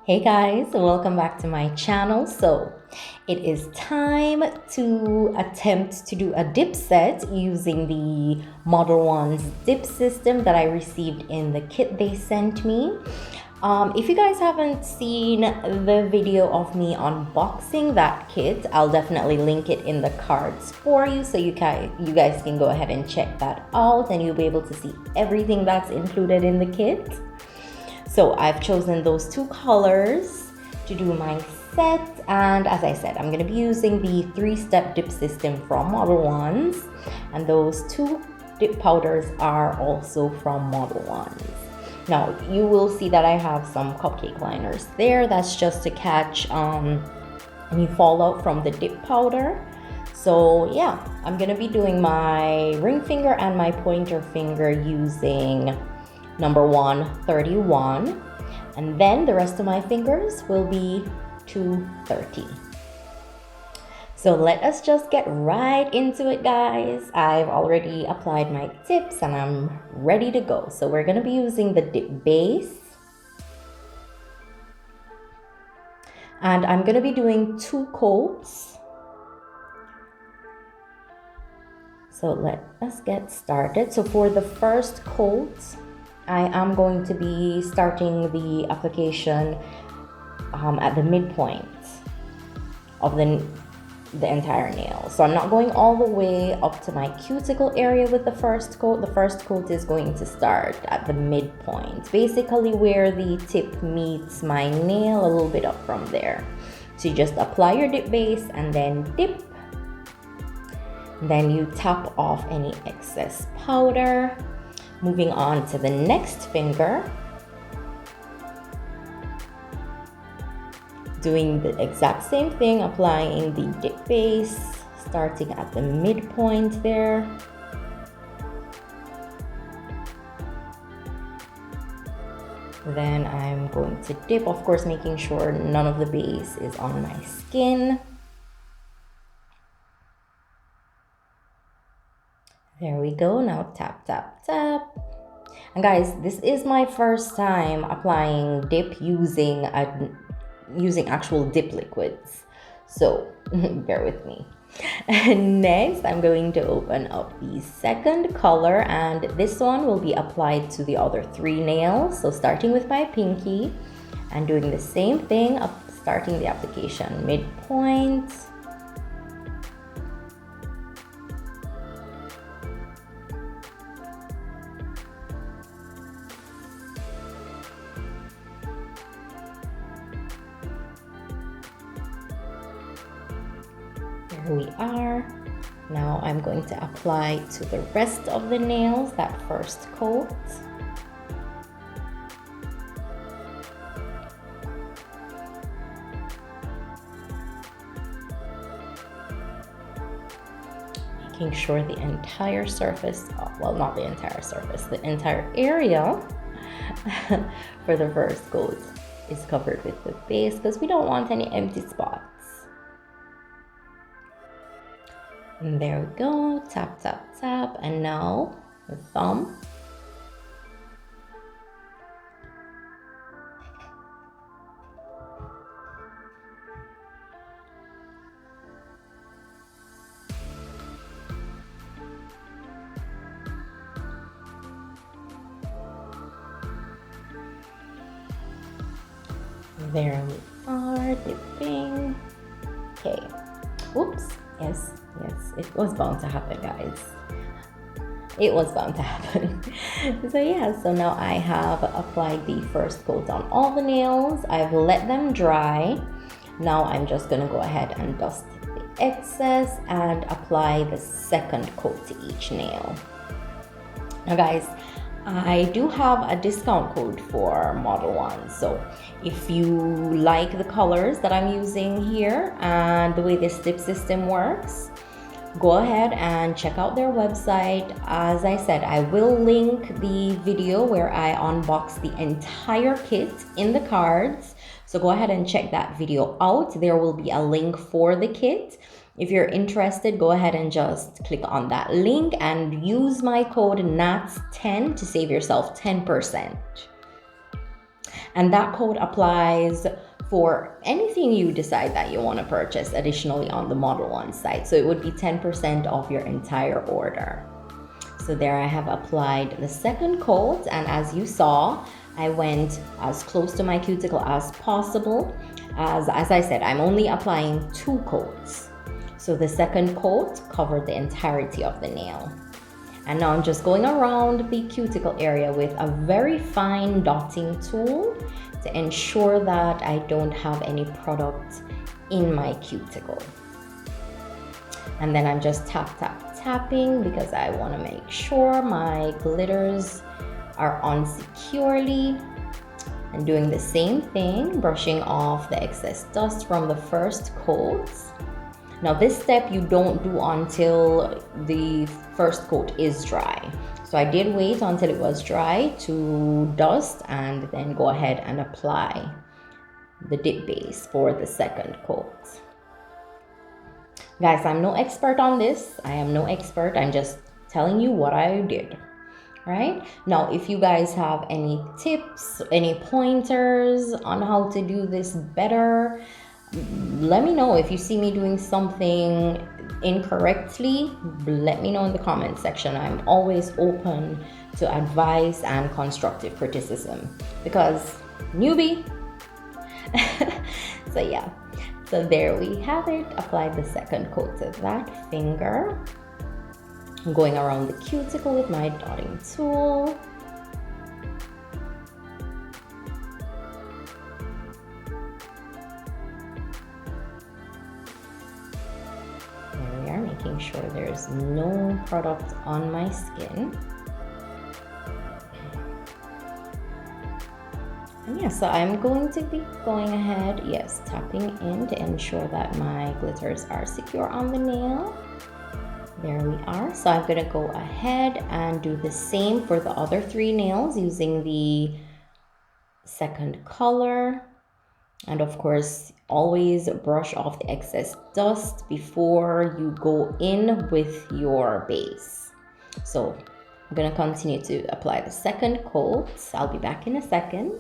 Hey guys, welcome back to my channel. So it is time to attempt to do a dip set using the Modelones dip system that I received in the kit they sent me. If you guys haven't seen the video of me unboxing that kit, I'll definitely link it in the cards for you, so you guys can go ahead and check that out and you'll be able to see everything that's included in the kit. So I've chosen those two colors to do my set, and as I said, I'm going to be using the 3-step dip system from Modelones, and those two dip powders are also from Modelones. Now you will see that I have some cupcake liners there. That's just to catch any fallout from the dip powder. So yeah, I'm going to be doing my ring finger and my pointer finger using number 131, and then the rest of my fingers will be 230. So let us just get right into it, guys. I've already applied my tips and I'm ready to go. So we're going to be using the dip base, and I'm going to be doing 2 coats. So let us get started. So for the first coat, I am going to be starting the application at the midpoint of the entire nail. So I'm not going all the way up to my cuticle area with the first coat. The first coat is going to start at the midpoint, basically where the tip meets my nail, a little bit up from there. So you just apply your dip base and then dip. Then you tap off any excess powder. Moving on to the next finger, doing the exact same thing, applying the dip base, starting at the midpoint there. Then I'm going to dip, of course, making sure none of the base is on my skin. There we go. Now tap, tap, tap. And guys, this is my first time applying dip using actual dip liquids. So bear with me. And next, I'm going to open up the second color, and this one will be applied to the other 3 nails. So starting with my pinky and doing the same thing, starting the application midpoint. Here we are. Now I'm going to apply to the rest of the nails that first coat. Making sure the entire surface, well, not the entire surface, the entire area for the first coat is covered with the base, because we don't want any empty spots. And there we go, tap, tap, tap, and now the thumb. There we are, dipping. Okay, oops, yes, it was bound to happen, guys. It was bound to happen. So yeah, so now I have applied the first coat on all the nails. I've let them dry. Now I'm just gonna go ahead and dust the excess and apply the second coat to each nail. Now guys, I do have a discount code for Modelones. So if you like the colors that I'm using here and the way this dip system works, go ahead and check out their website. As I said, I will link the video where I unbox the entire kit in the cards. So go ahead and check that video out. There will be a link for the kit. If you're interested, go ahead and just click on that link and use my code NATS10 to save yourself 10%. And that code applies for anything you decide that you want to purchase additionally on the Modelones site. So it would be 10% off your entire order. So there I have applied the second coat, and as you saw, I went as close to my cuticle as possible. As I said, I'm only applying 2 coats. So the second coat covered the entirety of the nail. And now I'm just going around the cuticle area with a very fine dotting tool to ensure that I don't have any product in my cuticle. And then I'm just tapping because I want to make sure my glitters are on securely. And doing the same thing, brushing off the excess dust from the first coat. Now this step you don't do until the first coat is dry. So I did wait until it was dry to dust and then go ahead and apply the dip base for the second coat. Guys, I'm no expert on this. I am no expert. I'm just telling you what I did. Right? Now, if you guys have any tips, any pointers on how to do this better, let me know. If you see me doing something incorrectly, let me know in the comment section. I'm always open to advice and constructive criticism because newbie. So yeah, so there we have it. Applied the second coat to that finger. I'm going around the cuticle with my dotting tool. There we are, making sure there's no product on my skin. And yeah, so I'm going to be going ahead, yes, tapping in to ensure that my glitters are secure on the nail. There we are. So I'm going to go ahead and do the same for the other 3 nails using the second color. And of course, always brush off the excess dust before you go in with your base. So I'm going to continue to apply the second coat. I'll be back in a second.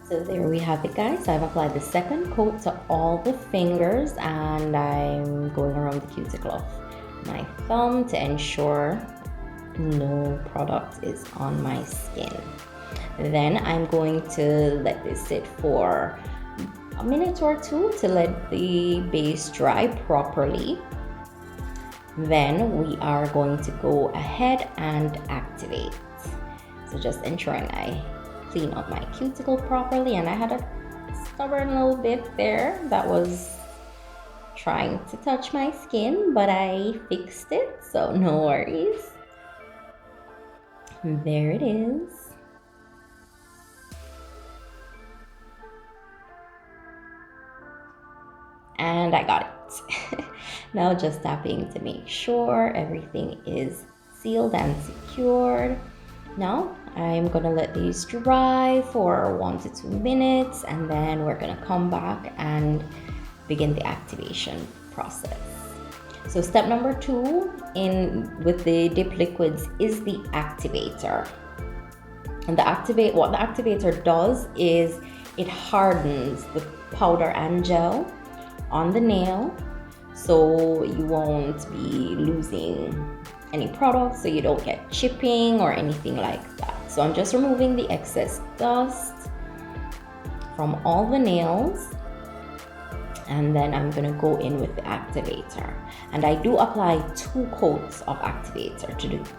So there we have it, guys. I've applied the second coat to all the fingers, and I'm going around the cuticle of my thumb to ensure no product is on my skin. Then I'm going to let this sit for a minute or two to let the base dry properly. Then we are going to go ahead and activate. So just ensuring I clean up my cuticle properly, and I had a stubborn little bit there that was trying to touch my skin, but I fixed it, so no worries. There it is. And I got it. Now just tapping to make sure everything is sealed and secured. Now I'm gonna let these dry for 1 to 2 minutes, and then we're gonna come back and begin the activation process. So step number 2 with the dip liquids is the activator. And what the activator does is it hardens the powder and gel on the nail, so you won't be losing any product, so you don't get chipping or anything like that. So I'm just removing the excess dust from all the nails, and then I'm gonna go in with the activator. And I do apply 2 coats of activator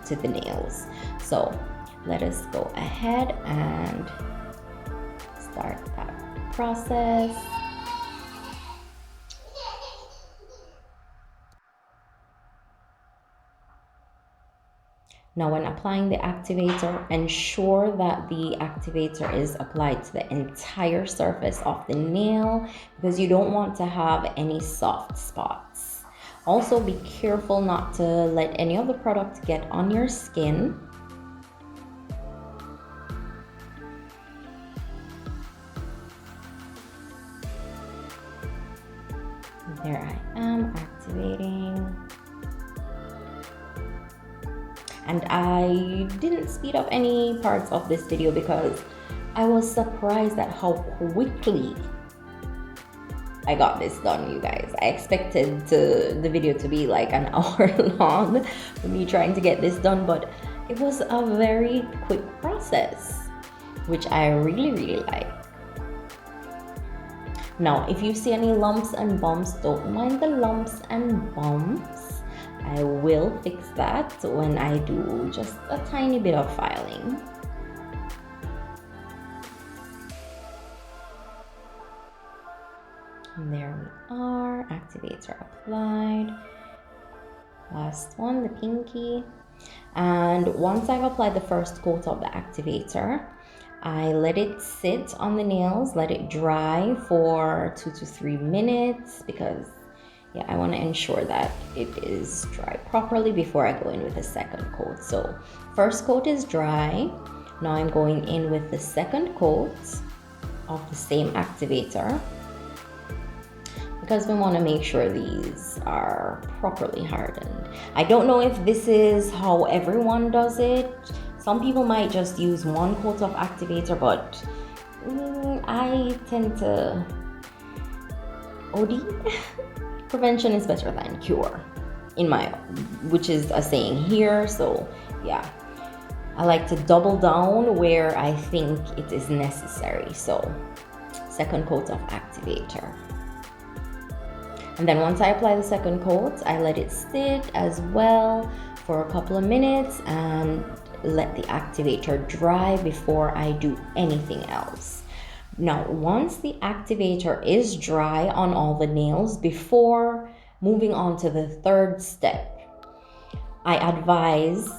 to the nails. So let us go ahead and start that process. Now when applying the activator, ensure that the activator is applied to the entire surface of the nail, because you don't want to have any soft spots. Also be careful not to let any of the product get on your skin. There I am activating. And I didn't speed up any parts of this video because I was surprised at how quickly I got this done, you guys. I expected the video to be like an hour long for me trying to get this done, but it was a very quick process, which I really like. Now, if you see any lumps and bumps, don't mind the lumps and bumps. I will fix that when I do just a tiny bit of filing. And there we are, activator applied. Last one, the pinky. And once I've applied the first coat of the activator, I let it sit on the nails, let it dry for 2 to 3 minutes, because yeah, I want to ensure that it is dry properly before I go in with a second coat. So first coat is dry. Now I'm going in with the second coat of the same activator, because we want to make sure these are properly hardened. I don't know if this is how everyone does it. Some people might just use 1 coat of activator, but I tend to OD. Prevention is better than cure, which is a saying here. So yeah, I like to double down where I think it is necessary. So second coat of activator. And then once I apply the second coat, I let it sit as well for a couple of minutes and let the activator dry before I do anything else. Now, once the activator is dry on all the nails, before moving on to the third step, I advise,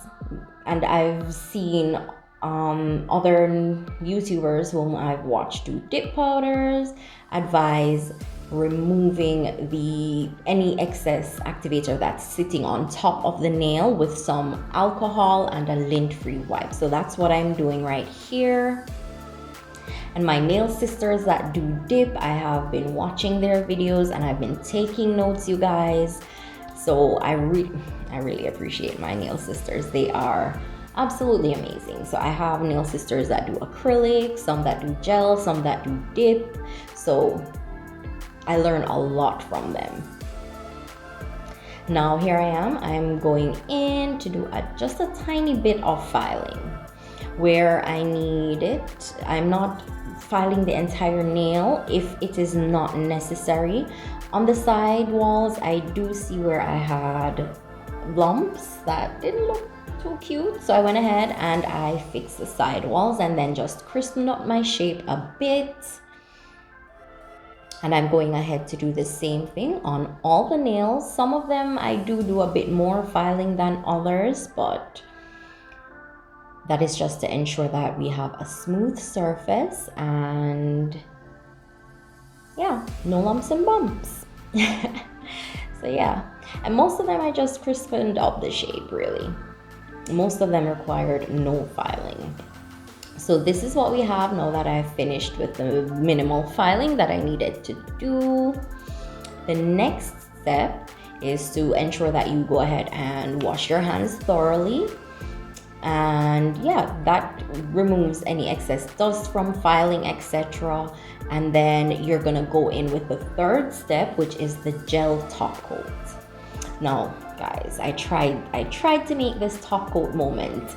and I've seen other YouTubers whom I've watched do dip powders, advise removing any excess activator that's sitting on top of the nail with some alcohol and a lint-free wipe. So that's what I'm doing right here. And my nail sisters that do dip, I have been watching their videos and I've been taking notes, you guys. So I really appreciate my nail sisters. They are Absolutely amazing. So I have nail sisters that do acrylic, some that do gel, some that do dip. So I learn a lot from them. Now here I am. I'm going in to do just a tiny bit of filing where I need it. I'm not filing the entire nail if it is not necessary. On the side walls, I do see where I had lumps that didn't look too cute, so I went ahead and I fixed the side walls and then just crisped up my shape a bit. And I'm going ahead to do the same thing on all the nails. Some of them I do a bit more filing than others, but that is just to ensure that we have a smooth surface and yeah, no lumps and bumps. So yeah, and most of them I just crisped up the shape really. Most of them required no filing. So this is what we have now that I've finished with the minimal filing that I needed to do. The next step is to ensure that you go ahead and wash your hands thoroughly. And yeah, that removes any excess dust from filing, etc. And then you're gonna go in with the third step, which is the gel top coat. Now, guys, I tried to make this top coat moment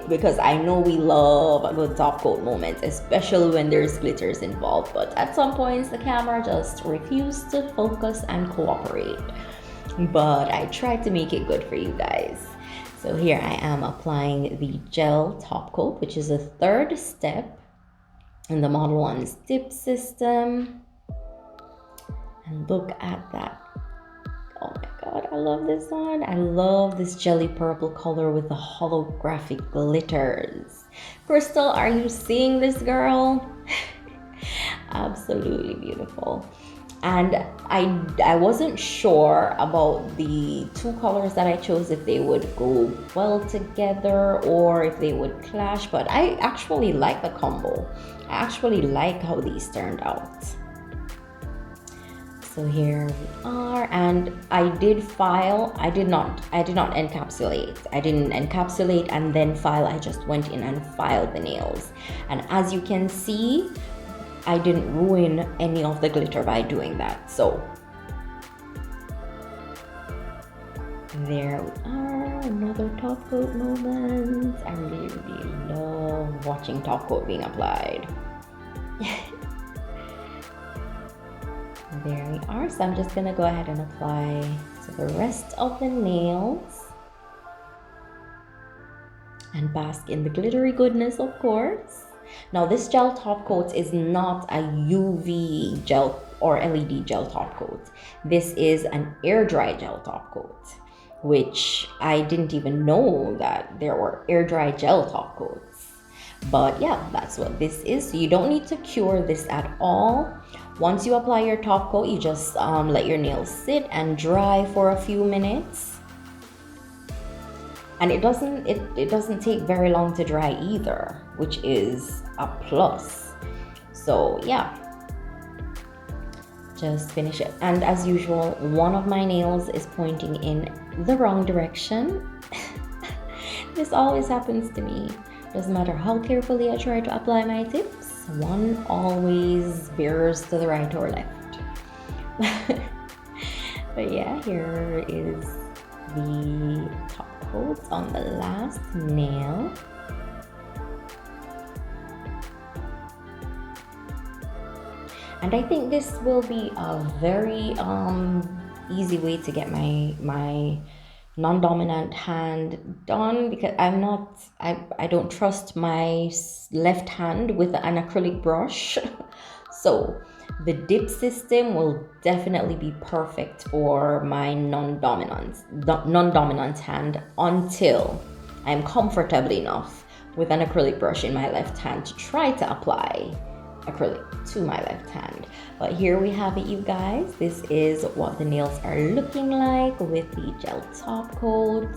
because I know we love a good top coat moment, especially when there's glitters involved, but at some points the camera just refused to focus and cooperate. But I tried to make it good for you guys. So here I am applying the gel top coat, which is the third step in the Modelones dip system. And look at that. Oh my god, I love this one. I love this jelly purple color with the holographic glitters. Crystal, are you seeing this, girl? Absolutely beautiful. And I wasn't sure about the two colors that I chose, if they would go well together or if they would clash, but I actually like the combo. I actually like how these turned out. So here we are, and I did file. I did not encapsulate. I didn't encapsulate and then file. I just went in and filed the nails. And as you can see, I didn't ruin any of the glitter by doing that. So there we are, another top coat moment. I really love watching top coat being applied. There we are. So I'm just gonna go ahead and apply to the rest of the nails and bask in the glittery goodness, of course. Now this gel top coat is not a UV gel or LED gel top coat. This is an air dry gel top coat, which I didn't even know that there were air dry gel top coats. But yeah, that's what this is. So you don't need to cure this at all. Once you apply your top coat, you just let your nails sit and dry for a few minutes. And it doesn't take very long to dry either, which is a plus. So yeah, just finish it. And as usual, one of my nails is pointing in the wrong direction. This always happens to me. Doesn't matter how carefully I try to apply my tips, one always veers to the right or left. But yeah, here is the top coat on the last nail. And I think this will be a very easy way to get my non-dominant hand done, because I don't trust my left hand with an acrylic brush. So the dip system will definitely be perfect for my non-dominant hand until I'm comfortable enough with an acrylic brush in my left hand to try to apply acrylic to my left hand. But here we have it, you guys. This is what the nails are looking like with the gel top coat.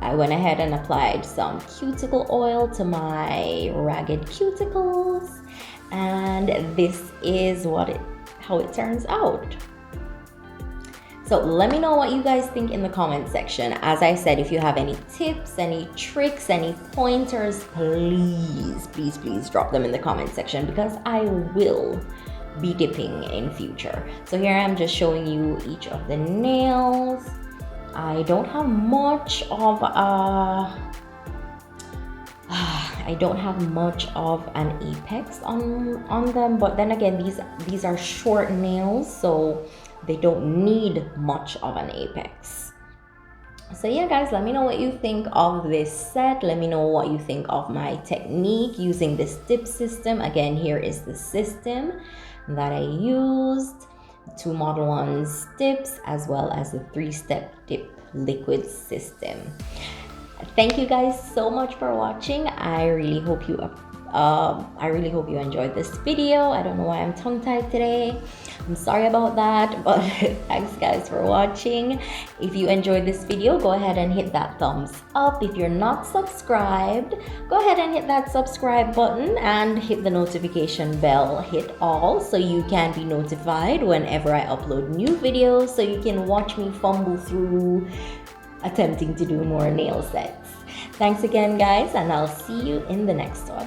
I went ahead and applied some cuticle oil to my ragged cuticles, and this is how it turns out. So let me know what you guys think in the comment section. As I said, if you have any tips, any tricks, any pointers, please drop them in the comment section, because I will be dipping in future. So here I'm just showing you each of the nails. I don't have much of an apex on them, but then again, these are short nails, so they don't need much of an apex. So yeah guys, let me know what you think of this set. Let me know what you think of my technique using this dip system. Again, here is the system that I used: 2 Modelones dips as well as the 3-step dip liquid system. Thank you guys so much for watching. I really hope you enjoyed this video. I don't know why I'm tongue-tied today. I'm sorry about that, but thanks guys for watching. If you enjoyed this video, go ahead and hit that thumbs up. If you're not subscribed, go ahead and hit that subscribe button and hit the notification bell. Hit all so you can be notified whenever I upload new videos, so you can watch me fumble through attempting to do more nail sets. Thanks again guys, and I'll see you in the next one.